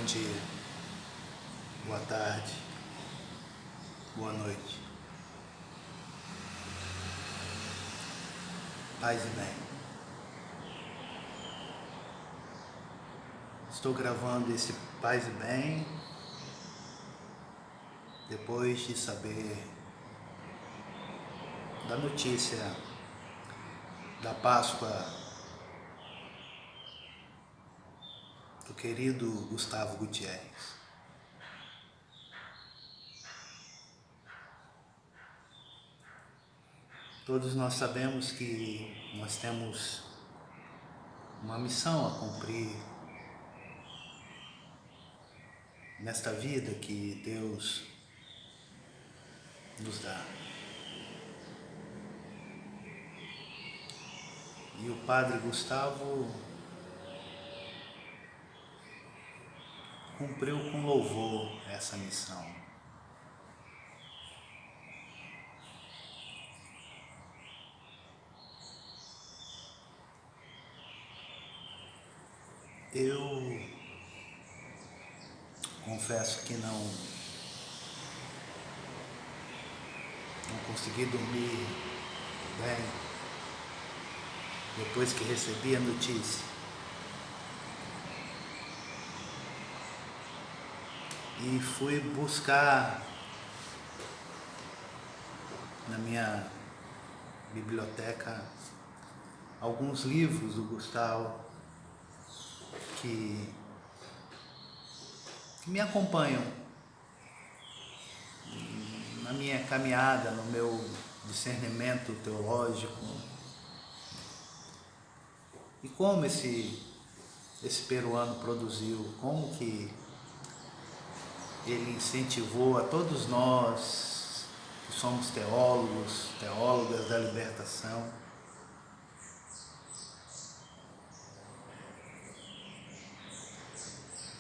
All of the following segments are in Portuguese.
Bom dia, boa tarde, boa noite, paz e bem. Estou gravando esse paz e bem depois de saber da notícia da Páscoa do querido Gustavo Gutierrez. Todos nós sabemos que nós temos uma missão a cumprir nesta vida que Deus nos dá. E o Padre Gustavo cumpriu com louvor essa missão. Eu confesso que não consegui dormir bem depois que recebi a notícia. E fui buscar na minha biblioteca alguns livros do Gustavo que me acompanham na minha caminhada, no meu discernimento teológico. E como esse peruano produziu, como que ele incentivou a todos nós que somos teólogos, teólogas da libertação,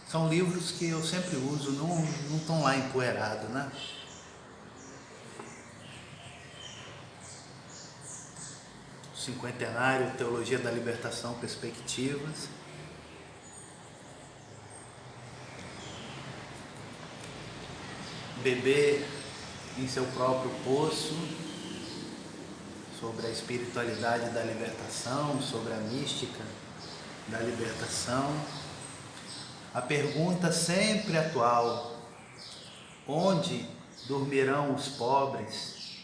são livros que eu sempre uso, não estão lá empoeirados, né? Cinquentenário, Teologia da Libertação, Perspectivas. Beber em seu próprio poço, sobre a espiritualidade da libertação, sobre a mística da libertação. A pergunta sempre atual: onde dormirão os pobres?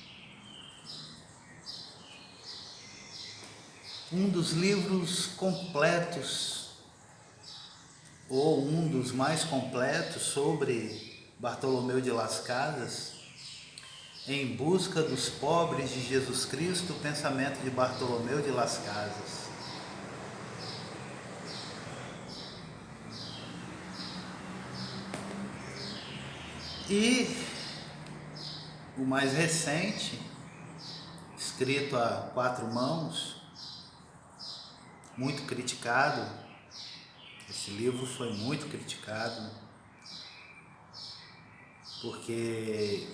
Um dos livros completos, ou um dos mais completos, sobre Bartolomeu de Las Casas, Em Busca dos Pobres de Jesus Cristo, o pensamento de Bartolomeu de Las Casas. E o mais recente, escrito a 4 mãos, muito criticado. Esse livro foi muito criticado porque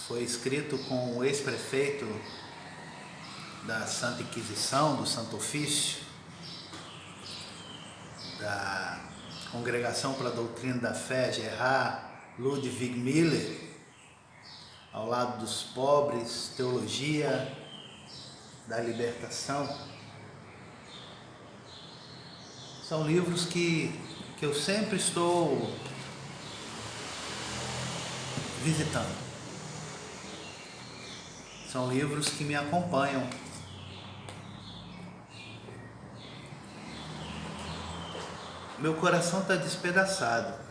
foi escrito com o ex-prefeito da Santa Inquisição, do Santo Ofício, da Congregação para a Doutrina da Fé, Gerard Ludwig Miller, ao lado dos pobres, Teologia da Libertação. São livros que eu sempre estou visitando. São livros que me acompanham. Meu coração está despedaçado.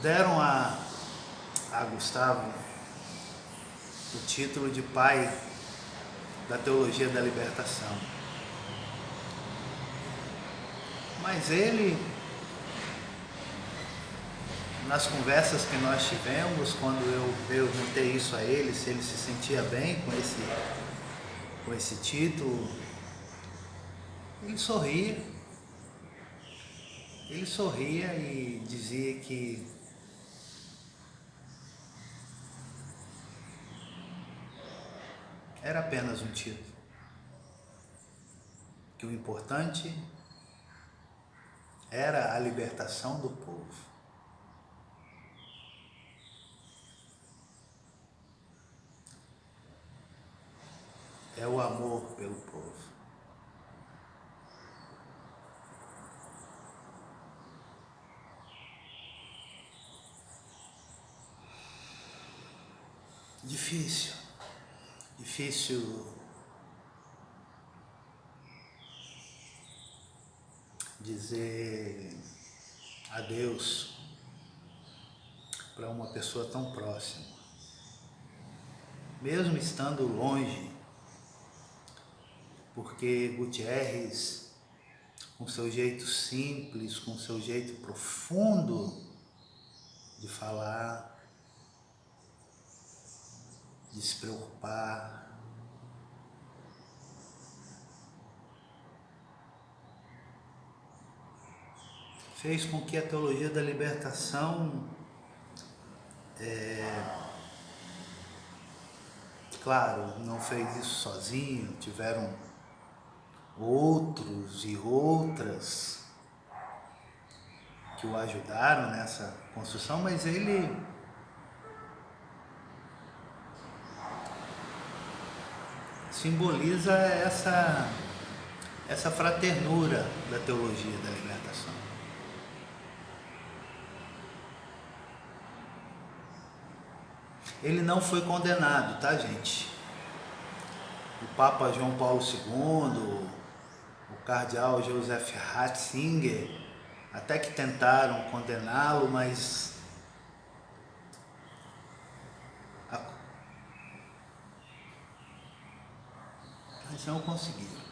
Deram a Gustavo o título de pai da teologia da libertação. Mas ele, nas conversas que nós tivemos, quando eu perguntei isso a ele, se ele se sentia bem com esse título, ele sorria e dizia que era apenas um título. Que o importante era a libertação do povo. É o amor pelo povo. Difícil dizer adeus para uma pessoa tão próxima, mesmo estando longe, porque Gutierrez, com seu jeito simples, com seu jeito profundo de falar, de se preocupar, fez com que a teologia da libertação, claro, não fez isso sozinho, tiveram outros e outras que o ajudaram nessa construção, mas ele simboliza essa fraternura da teologia da libertação. Ele não foi condenado, tá, gente? O Papa João Paulo II, o cardeal Joseph Ratzinger, até que tentaram condená-lo, mas não conseguiram.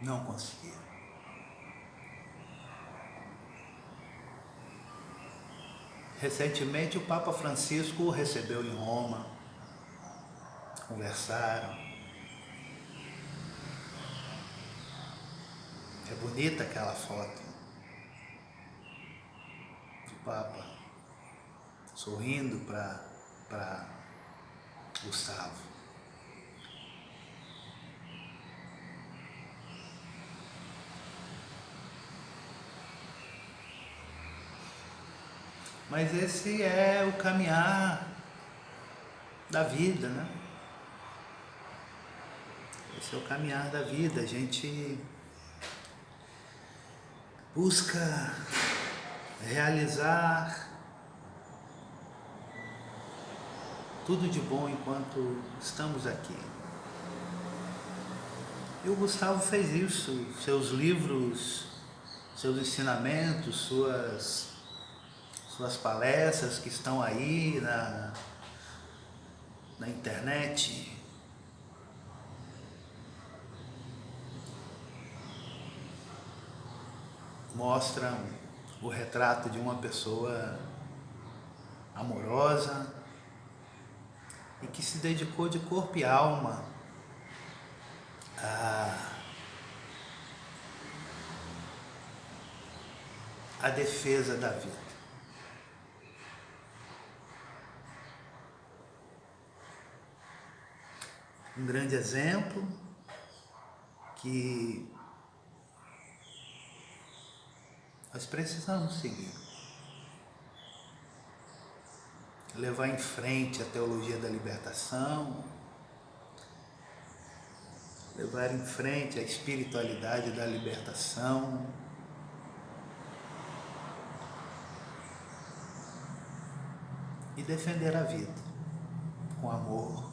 Não conseguiram. Recentemente o Papa Francisco o recebeu em Roma, conversaram. É bonita aquela foto do Papa sorrindo para Gustavo. Mas esse é o caminhar da vida, né? Esse é o caminhar da vida. A gente busca realizar tudo de bom enquanto estamos aqui. E o Gustavo fez isso, seus livros, seus ensinamentos, suas palestras que estão aí na internet, mostram o retrato de uma pessoa amorosa e que se dedicou de corpo e alma à defesa da vida. Um grande exemplo que nós precisamos seguir. Levar em frente a teologia da libertação, levar em frente a espiritualidade da libertação, e defender a vida com amor.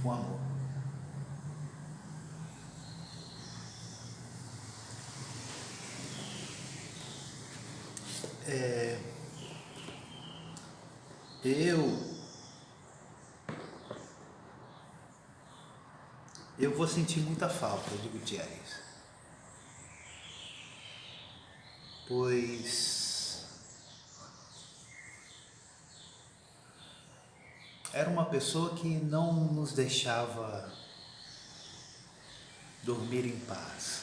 Com amor. Eu vou sentir muita falta de Gutierrez, pois era uma pessoa que não nos deixava dormir em paz.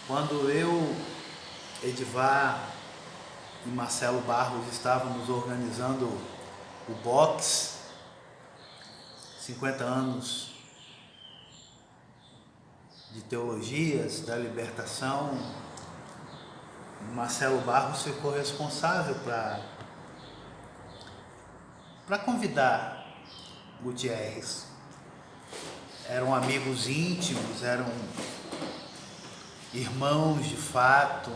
Quando eu, Edivar e Marcelo Barros estávamos organizando o box, 50 anos de teologias da libertação, Marcelo Barros ficou responsável para convidar Gutierrez. Eram amigos íntimos, eram irmãos de fato.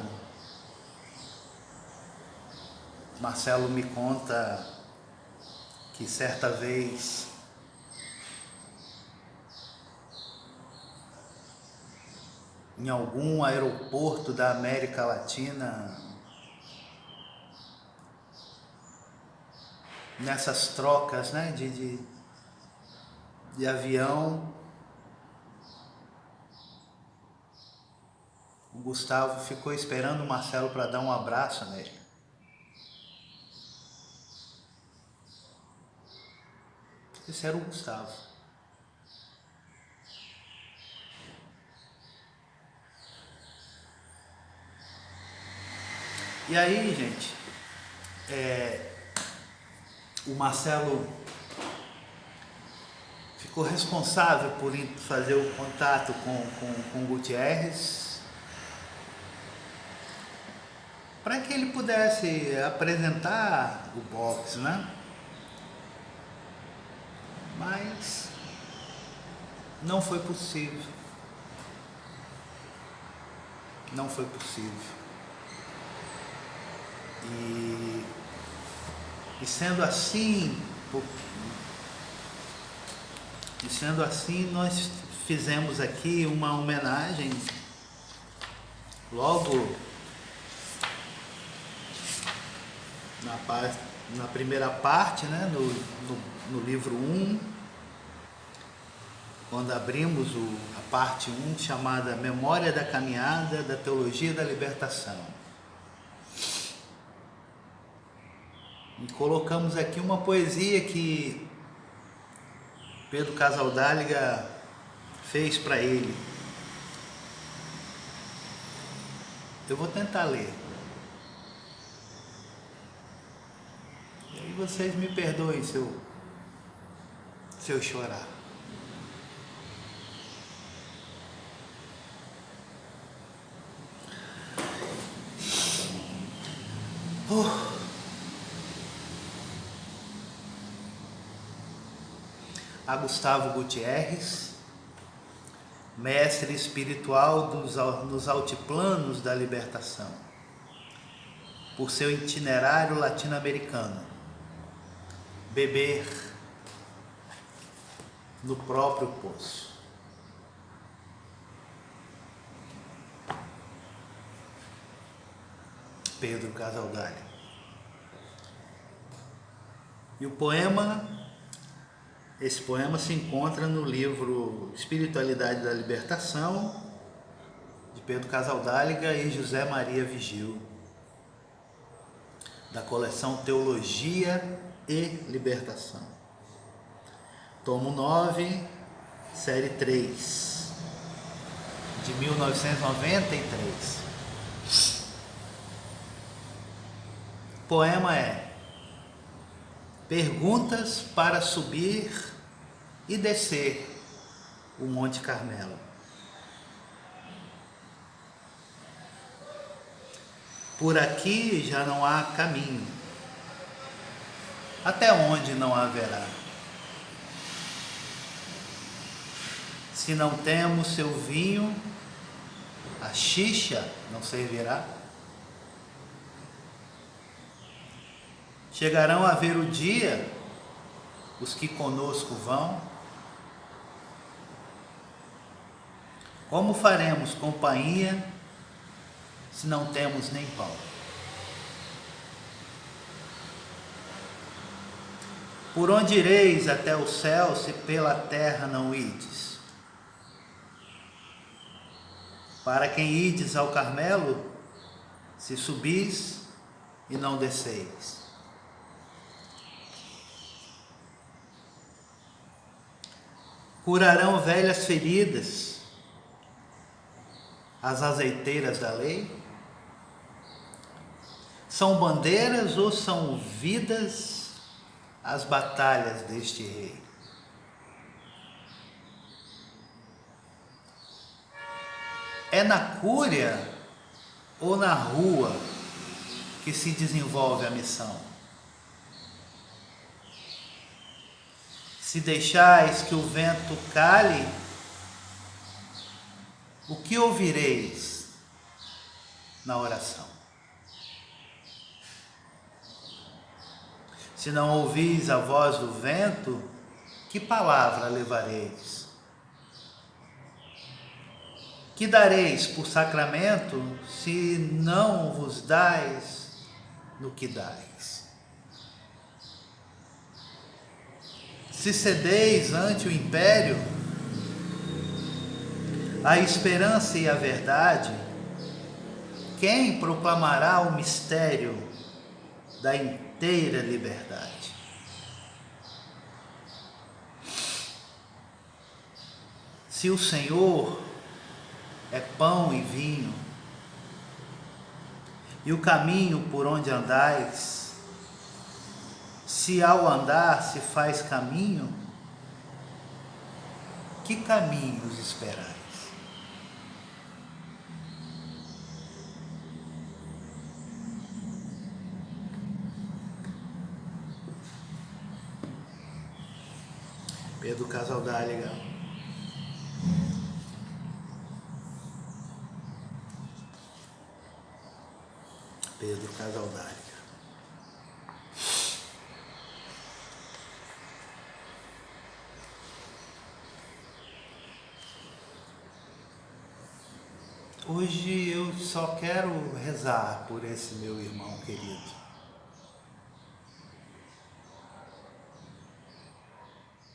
Marcelo me conta que certa vez em algum aeroporto da América Latina, nessas trocas, né, de avião, o Gustavo ficou esperando o Marcelo para dar um abraço nele. Esse era o Gustavo. E aí, gente, o Marcelo ficou responsável por fazer o contato com Gutierrez, para que ele pudesse apresentar o box, né? Mas não foi possível. Não foi possível. E sendo assim, nós fizemos aqui uma homenagem logo na primeira parte, né, no livro 1, quando abrimos a parte 1, chamada Memória da Caminhada da Teologia da Libertação. E colocamos aqui uma poesia que Pedro Casaldáliga fez para ele. Eu vou tentar ler. E aí vocês me perdoem se eu chorar. A Gustavo Gutierrez, mestre espiritual nos altiplanos da libertação, por seu itinerário latino-americano, beber no próprio poço. Pedro Casaldáliga. E esse poema se encontra no livro Espiritualidade da Libertação, de Pedro Casaldáliga e José Maria Vigil, da coleção Teologia e Libertação. Tomo 9, série 3, de 1993. O poema é Perguntas para subir e descer o Monte Carmelo. Por aqui já não há caminho, até onde não haverá. Se não temos seu vinho, a xixa não servirá. Chegarão a ver o dia os que conosco vão. Como faremos companhia se não temos nem pão? Por onde ireis até o céu se pela terra não ides? Para quem ides ao Carmelo, se subis e não desceis? Curarão velhas feridas, as azeiteiras da lei? São bandeiras ou são vidas as batalhas deste rei? É na cúria ou na rua que se desenvolve a missão? Se deixais que o vento cale, o que ouvireis na oração? Se não ouvis a voz do vento, que palavra levareis? Que dareis por sacramento, se não vos dais no que dais? Se cedeis ante o império, a esperança e a verdade, quem proclamará o mistério da inteira liberdade? Se o Senhor é pão e vinho, e o caminho por onde andais, se ao andar se faz caminho, que caminhos esperais? Pedro Casaldalha. Pedro Casaldalha. Hoje eu só quero rezar por esse meu irmão querido.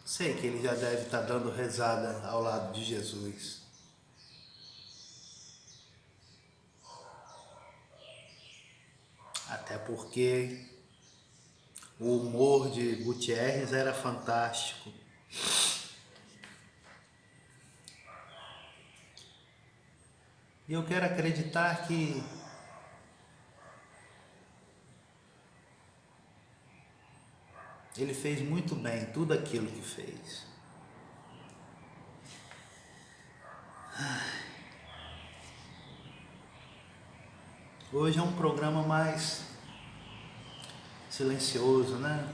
Sei que ele já deve estar dando rezada ao lado de Jesus. Até porque o humor de Gutierrez era fantástico. E eu quero acreditar que ele fez muito bem tudo aquilo que fez. Hoje é um programa mais silencioso, né?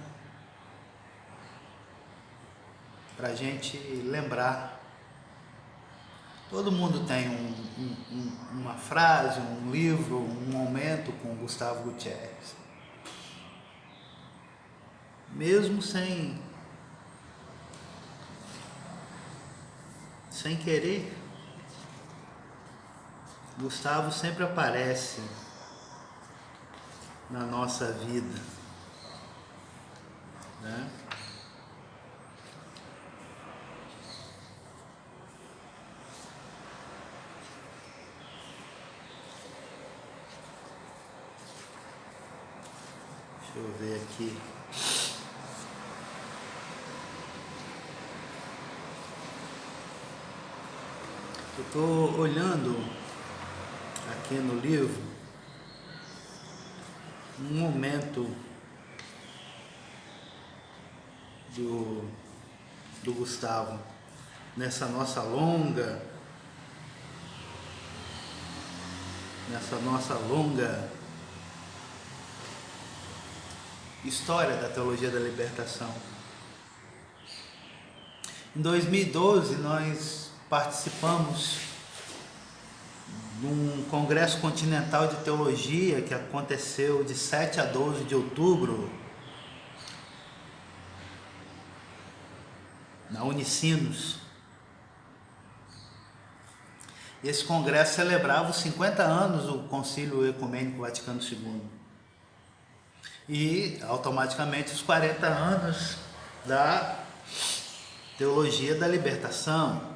Pra gente lembrar. Todo mundo tem uma frase, um livro, um momento com Gustavo Gutierrez. Mesmo sem querer, Gustavo sempre aparece na nossa vida, né? Deixa eu ver aqui. Eu estou olhando aqui no livro um momento do Gustavo nessa nossa longa história da teologia da libertação. Em 2012 nós participamos de um congresso continental de teologia que aconteceu de 7 a 12 de outubro na Unicinos. Esse congresso celebrava os 50 anos do Concílio Ecumênico Vaticano II e automaticamente os 40 anos da teologia da libertação.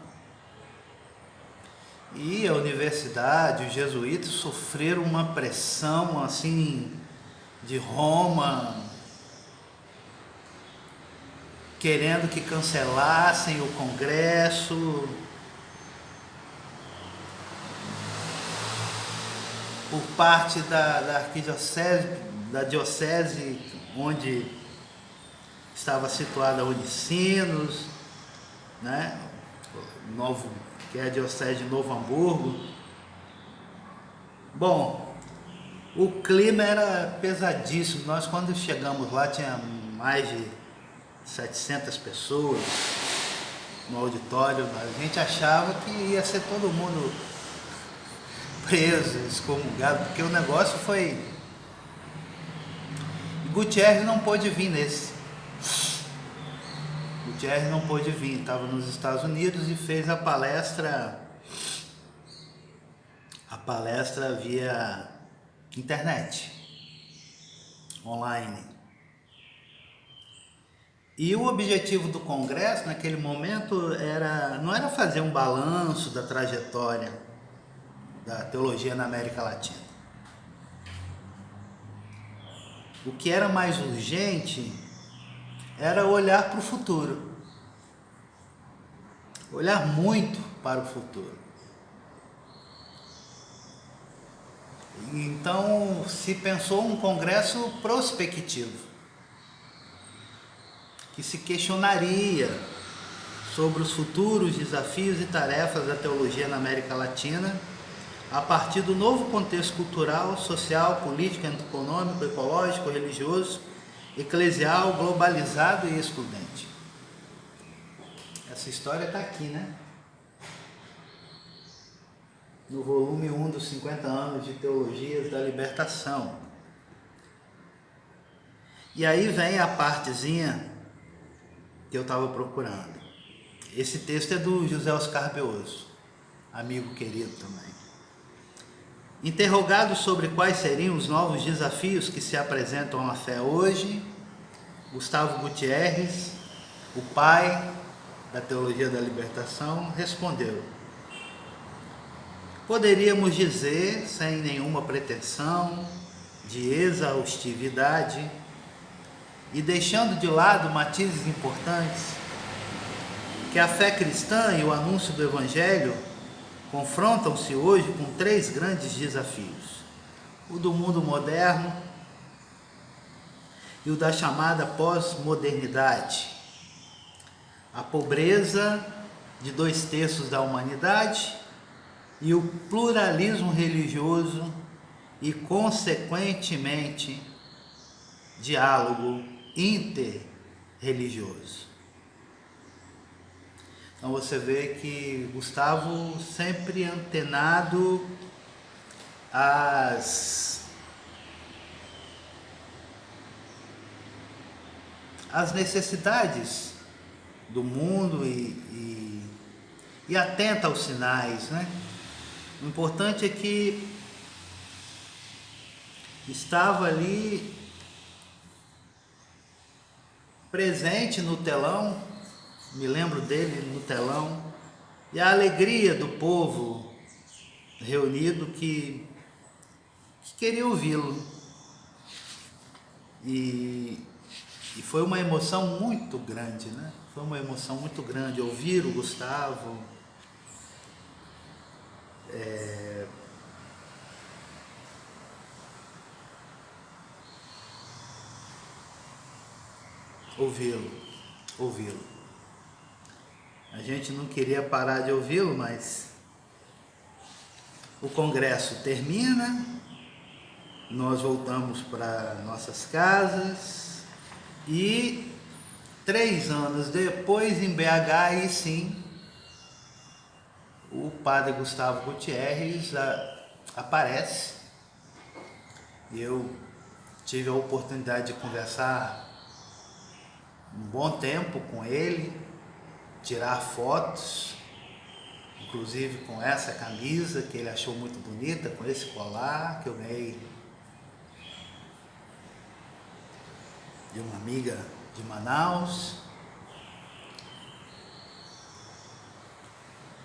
E a universidade, os jesuítas sofreram uma pressão assim de Roma, querendo que cancelassem o congresso. por parte da arquidiocese, da diocese onde estava situada a Unicinos, né? Novo, que é a diocese de Novo Hamburgo. Bom, o clima era pesadíssimo. Nós, quando chegamos lá, tinha mais de 700 pessoas no auditório. A gente achava que ia ser todo mundo preso, excomungado, porque o negócio foi... Gutierrez não pôde vir nesse. Gutierrez não pôde vir, estava nos Estados Unidos e fez a palestra via internet, online. E o objetivo do congresso naquele momento não era fazer um balanço da trajetória da teologia na América Latina. O que era mais urgente era olhar para o futuro, olhar muito para o futuro. Então se pensou um congresso prospectivo, que se questionaria sobre os futuros desafios e tarefas da teologia na América Latina, a partir do novo contexto cultural, social, político, econômico, ecológico, religioso, eclesial, globalizado e excludente. Essa história está aqui, né? No volume 1 dos 50 anos de Teologias da Libertação. E aí vem a partezinha que eu estava procurando. Esse texto é do José Oscar Beoso, amigo querido também. Interrogado sobre quais seriam os novos desafios que se apresentam à fé hoje, Gustavo Gutierrez, o pai da Teologia da Libertação, respondeu: poderíamos dizer, sem nenhuma pretensão de exaustividade e deixando de lado matizes importantes, que a fé cristã e o anúncio do Evangelho confrontam-se hoje com 3 grandes desafios: o do mundo moderno e o da chamada pós-modernidade, a pobreza de 2/3 da humanidade e o pluralismo religioso e, consequentemente, diálogo interreligioso. Então você vê que Gustavo sempre antenado às necessidades do mundo e atenta aos sinais, né? O importante é que estava ali presente no telão, me lembro dele no telão, e a alegria do povo reunido que queria ouvi-lo. E foi uma emoção muito grande, né? Foi uma emoção muito grande ouvir o Gustavo, ouvi-lo. A gente não queria parar de ouvi-lo, mas o congresso termina, nós voltamos para nossas casas e 3 anos depois, em BH, aí sim, o padre Gustavo Gutierrez aparece. Eu tive a oportunidade de conversar um bom tempo com ele, tirar fotos, inclusive com essa camisa que ele achou muito bonita, com esse colar que eu ganhei de uma amiga de Manaus.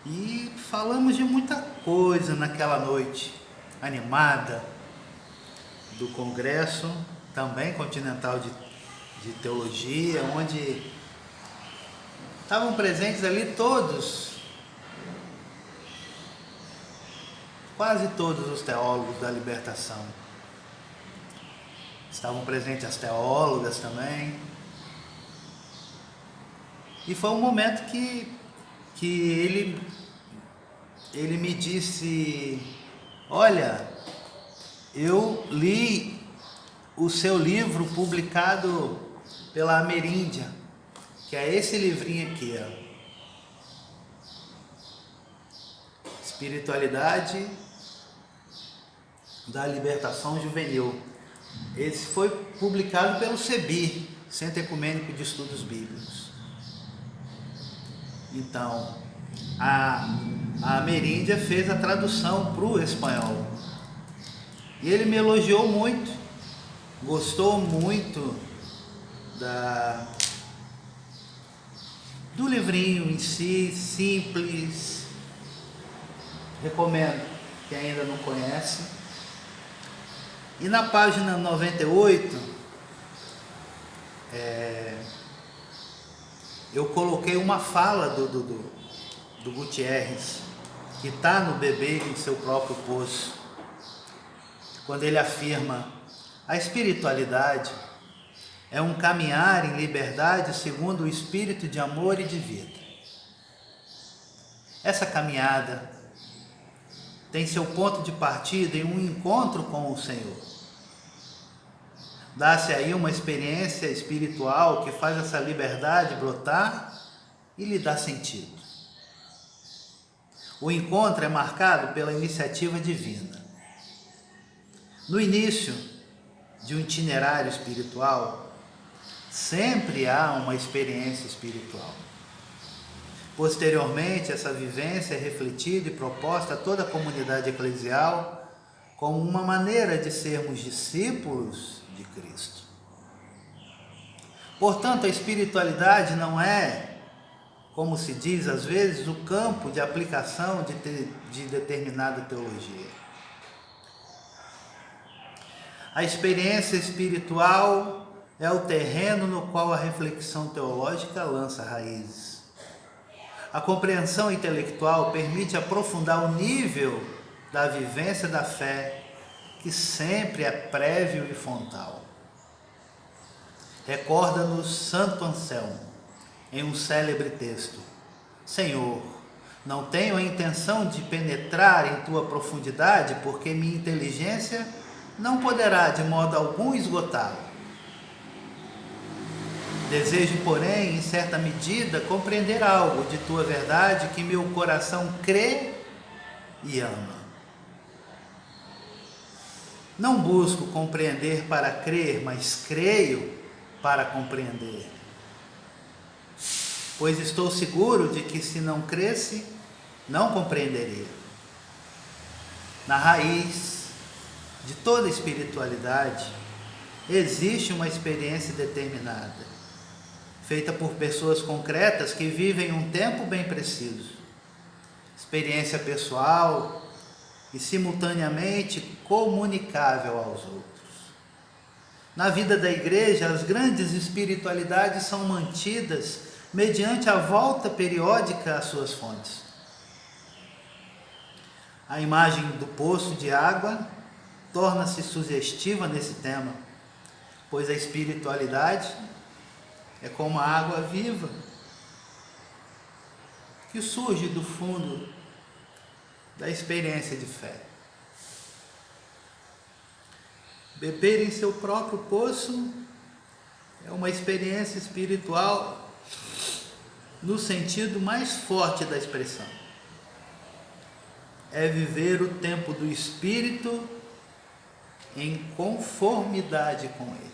E falamos de muita coisa naquela noite animada do Congresso, também continental de Teologia, onde estavam presentes ali todos quase todos os teólogos da libertação. Estavam presentes as teólogas também. E foi um momento que ele me disse: olha, eu li o seu livro publicado pela Ameríndia, que é esse livrinho aqui, ó. Espiritualidade da Libertação Juvenil. Esse foi publicado pelo CEBI, Centro Ecumênico de Estudos Bíblicos. Então, a Ameríndia fez a tradução para o espanhol. E ele me elogiou muito, gostou muito do livrinho em si, simples. Recomendo quem ainda não conhece. E na página 98, eu coloquei uma fala do Gutierrez, que está no Beber em Seu Próprio Poço, quando ele afirma: a espiritualidade é um caminhar em liberdade segundo o espírito de amor e de vida. Essa caminhada tem seu ponto de partida em um encontro com o Senhor. Dá-se aí uma experiência espiritual que faz essa liberdade brotar e lhe dá sentido. O encontro é marcado pela iniciativa divina. No início de um itinerário espiritual, sempre há uma experiência espiritual. Posteriormente, essa vivência é refletida e proposta a toda a comunidade eclesial como uma maneira de sermos discípulos de Cristo. Portanto, a espiritualidade não é, como se diz às vezes, o campo de aplicação de determinada teologia. A experiência espiritual é o terreno no qual a reflexão teológica lança raízes. A compreensão intelectual permite aprofundar o nível da vivência da fé, que sempre é prévio e frontal. Recorda-nos Santo Anselmo, em um célebre texto: Senhor, não tenho a intenção de penetrar em tua profundidade, porque minha inteligência não poderá de modo algum esgotá-la. Desejo, porém, em certa medida, compreender algo de tua verdade que meu coração crê e ama. Não busco compreender para crer, mas creio para compreender. Pois estou seguro de que se não cresce, não compreenderia. Na raiz de toda espiritualidade, existe uma experiência determinada, feita por pessoas concretas que vivem um tempo bem preciso. Experiência pessoal e simultaneamente comunicável aos outros. Na vida da igreja, as grandes espiritualidades são mantidas mediante a volta periódica às suas fontes. A imagem do poço de água torna-se sugestiva nesse tema, pois a espiritualidade é como a água viva que surge do fundo da experiência de fé. Beber em seu próprio poço é uma experiência espiritual no sentido mais forte da expressão. É viver o tempo do Espírito em conformidade com ele.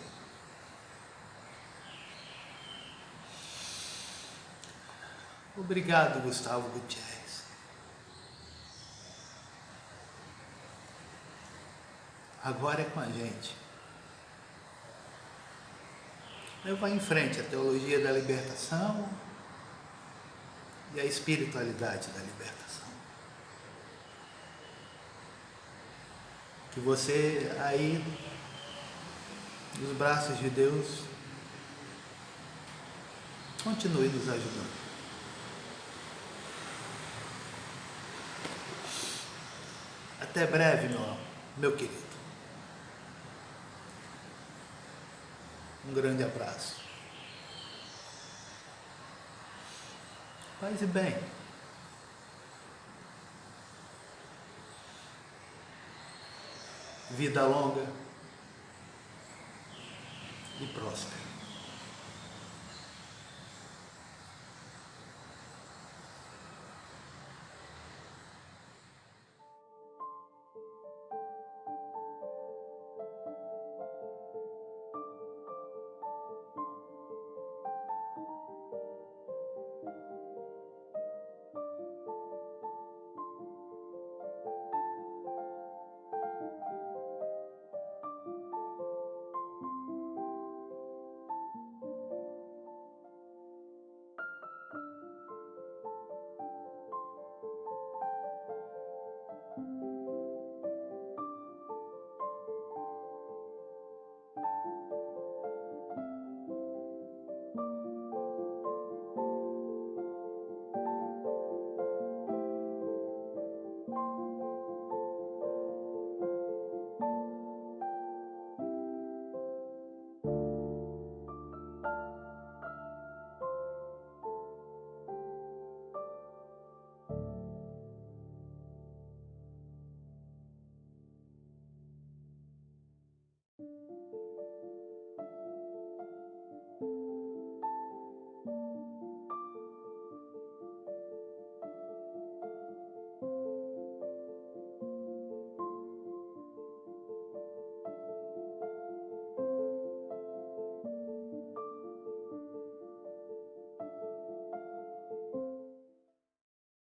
Obrigado, Gustavo Gutierrez. Agora é com a gente. Levar em frente a teologia da libertação e a espiritualidade da libertação. Que você aí, nos braços de Deus, continue nos ajudando. Até breve, meu querido. Um grande abraço. Paz e bem. Vida longa e próspera.